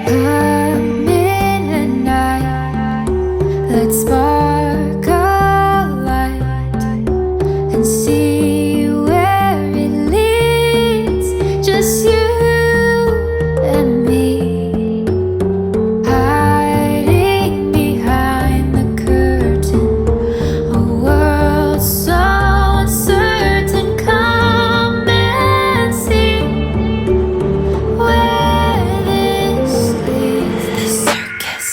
Come in at night, let's spark a light and see where it leads. Just you and me, hiding behind the curtain, a world so uncertain. Come and see where this leads. The circus.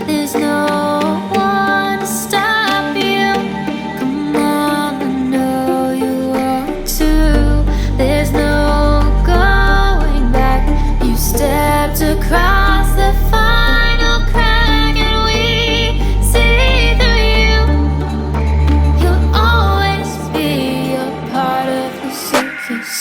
There's no one to stop you. Come on, I know you want to. There's no going back. You stepped across the final crack, and we see through you. You'll always be a part of the circus.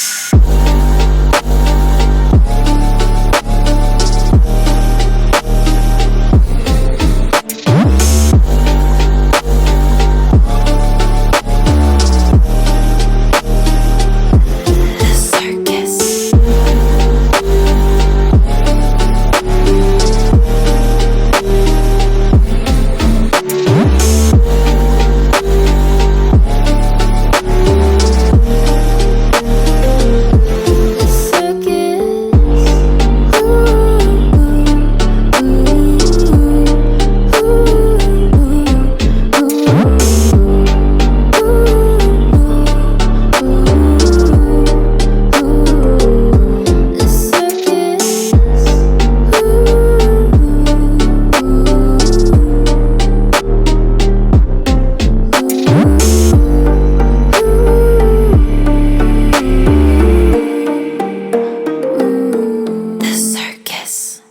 The circus.